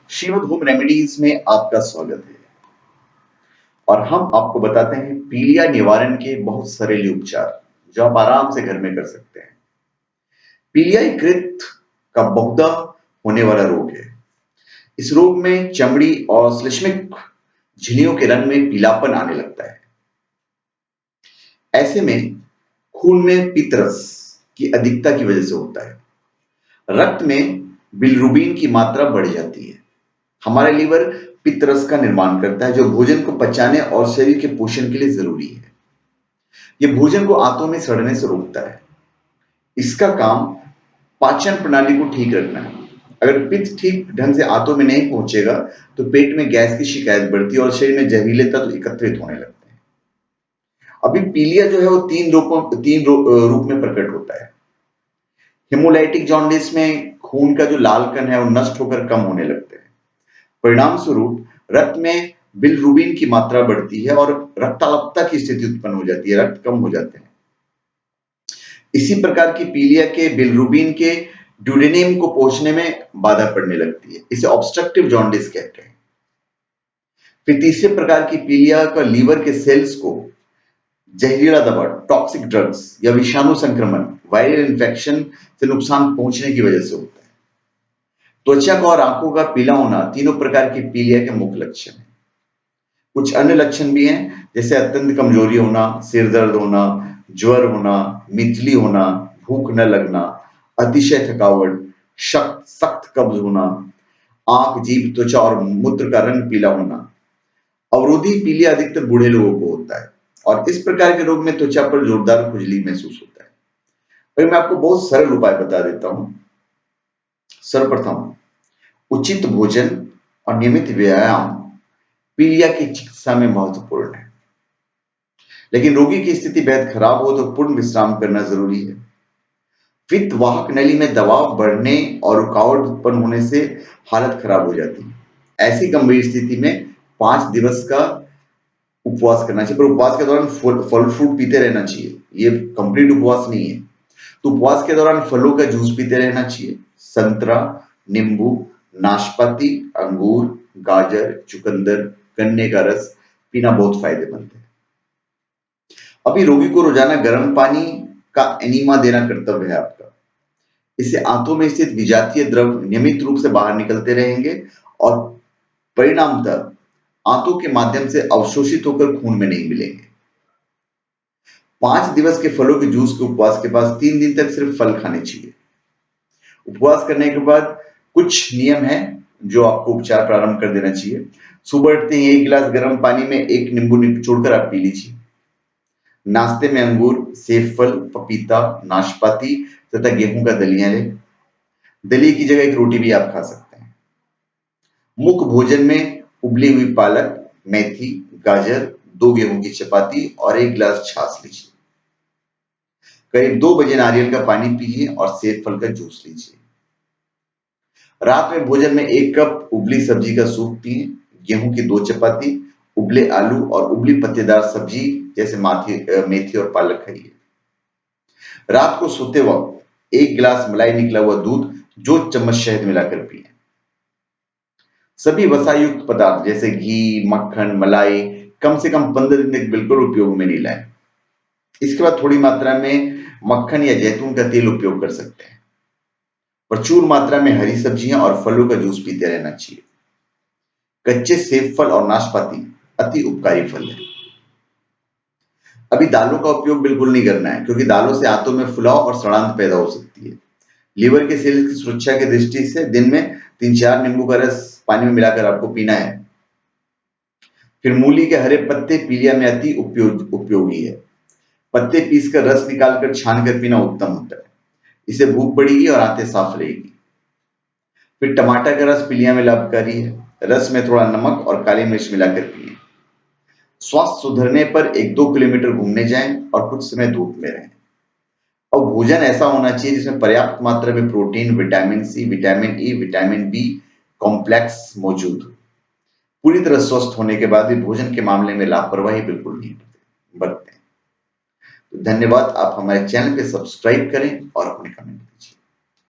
Shrimad home remedies में आपका स्वागत है और हम आपको बताते हैं पीलिया निवारण के बहुत घरेलू उपचार जो आप आराम से घर में कर सकते हैं। पीलिया यकृत का बहुधा होने वाला रोग है। इस रोग में चमड़ी और श्लेष्मिक झिल्लियों के रंग में पीलापन आने लगता है। ऐसे में खून में पित्तरस की अधिकता की वजह से होता है। रक्त में बिलिरुबिन की मात्रा बढ़ जाती है। हमारा लीवर पित्तरस का निर्माण करता है जो भोजन को पचाने और शरीर के पोषण के लिए जरूरी है। यह भोजन को आंतों में सड़ने से रोकता है। इसका काम पाचन प्रणाली को ठीक रखना है। अगर पित्त ठीक ढंग से आंतों में नहीं पहुंचेगा तो पेट में गैस की शिकायत बढ़ती है और शरीर में जहरीले तत्व एकत्रित होने लगते हैं। अभी पीलिया जो है वो तीन रूप में प्रकट होता है। हेमोलाइटिक जॉन्डिस में खून का जो लाल कण है वो नष्ट होकर कम होने लगते हैं। परिणाम स्वरूप रक्त में बिलिरुबिन की मात्रा बढ़ती है और रक्ताल्पता की स्थिति उत्पन्न हो जाती है, रक्त कम हो जाते हैं। इसी प्रकार की पीलिया के बिलिरुबिन के ड्यूडेनम को पहुंचने में बाधा पड़ने लगती है। इसे ऑब्स्ट्रक्टिव जॉन्डिस कहते हैं। फिर तीसरे प्रकार की पीलिया का लीवर के सेल्स को जहरीला दवा, टॉक्सिक ड्रग्स या विषाणु संक्रमण, वायरल इन्फेक्शन से नुकसान पहुंचने की वजह से होता है। त्वचा का और आंखों का पीला होना तीनों प्रकार की पीलिया के मुख्य लक्षण हैं। कुछ अन्य लक्षण भी हैं जैसे अत्यंत कमजोरी होना, सिर दर्द होना, ज्वर होना, मितली होना, भूख न लगना, अतिशय थकावट, सख्त कब्ज होना, आंख, जीभ, त्वचा और मूत्र का रंग पीला होना। अवरोधी पीलिया अधिकतर बूढ़े लोगों को होता है और इस प्रकार के रोग में त्वचा पर जोरदार खुजली महसूस होता है। वही मैं आपको बहुत सरल उपाय बता देता हूं। सर्वप्रथम उचित भोजन और नियमित व्यायाम पीलिया की चिकित्सा में महत्वपूर्ण है। लेकिन रोगी की स्थिति बेहद खराब हो तो पूर्ण विश्राम करना जरूरी है। पित्त वाहक नली में दबाव बढ़ने और रुकावट उत्पन्न होने से हालत खराब हो जाती है। ऐसी गंभीर स्थिति में 5 दिवस का उपवास करना चाहिए, पर उपवास के दौरान फल फ्रूट पीते रहना चाहिए। ये कंप्लीट उपवास नहीं है। तो उपवास के दौरान फलों का जूस पीते रहना चाहिए। संतरा, नींबू, नाशपाती, अंगूर, गाजर, चुकंदर, गन्ने का रस पीना बहुत फायदेमंद है। अभी रोगी को रोजाना गर्म पानी का एनीमा देना कर्तव्य है आपका। इससे आंतों में स्थित विजातीय द्रव नियमित रूप से बाहर निकलते रहेंगे और परिणामतः आंतों के माध्यम से अवशोषित होकर खून में नहीं मिलेंगे। 5 दिवस के फलों के जूस के उपवास के बाद 3 दिन तक सिर्फ फल खाने चाहिए। उपवास करने के बाद कुछ नियम है जो आपको उपचार प्रारंभ कर देना चाहिए। सुबह उठते ही 1 गिलास गर्म पानी में 1 नींबू निचोड़कर आप पी लीजिए। नाश्ते में अंगूर, सेब फल, पपीता, नाशपाती तथा गेहूं का दलिया लें। दलिए की जगह एक रोटी भी आप खा सकते हैं। मुख्य भोजन में उबली हुई पालक, मेथी, गाजर, 2 गेहूं की चपाती और 1 गिलास छाछ लीजिए। करीब 2 बजे नारियल का पानी पीजिए और सेब फल का जूस लीजिए। रात में भोजन में 1 कप उबली सब्जी का सूप पिए। गेहूं की 2 चपाती, उबले आलू और उबली पत्तेदार सब्जी जैसे मेथी और पालक खाइए। रात को सोते वक्त 1 गिलास मलाई निकला हुआ दूध 2 चम्मच शहद मिलाकर पिए। सभी वसायुक्त पदार्थ जैसे घी, मक्खन, मलाई कम से कम 15 दिन तक बिल्कुल उपयोग में नहीं लाएं। इसके बाद थोड़ी मात्रा में मक्खन या जैतून का तेल उपयोग कर सकते हैं। प्रचुर मात्रा में हरी सब्जियां और फलों का जूस पीते रहना चाहिए। कच्चे सेब फल और नाशपाती अति उपकारी फल है। अभी दालों का उपयोग बिल्कुल नहीं करना है क्योंकि दालों से आंतों में फुलाव और सड़ांत पैदा हो सकती है। लीवर के सेल्स की सुरक्षा की दृष्टि से दिन में 3-4 नींबू का रस पानी में मिलाकर आपको पीना है। फिर मूली के हरे पत्ते पीलिया में अति उपयोगी है। पत्ते पीसकर रस निकालकर छान कर पीना उत्तम होता है। इससे भूख बढ़ेगी और आंतें साफ रहेगी। फिर टमाटर का रस पीलिया में लाभकारी है। रस में थोड़ा नमक और काली मिर्च मिलाकर पिए। स्वास्थ्य सुधरने पर 1-2 किलोमीटर घूमने जाएं और कुछ समय धूप में रहें। और भोजन ऐसा होना चाहिए जिसमें पर्याप्त मात्रा में protein, vitamin C, vitamin E, vitamin B complex मौजूद हो। पूरी तरह स्वस्थ होने के बाद भी भोजन के मामले में लापरवाही बिल्कुल नहीं बरतें। तो धन्यवाद। आप हमारे चैनल पे सब्सक्राइब करें और अपने कमेंट कीजिए।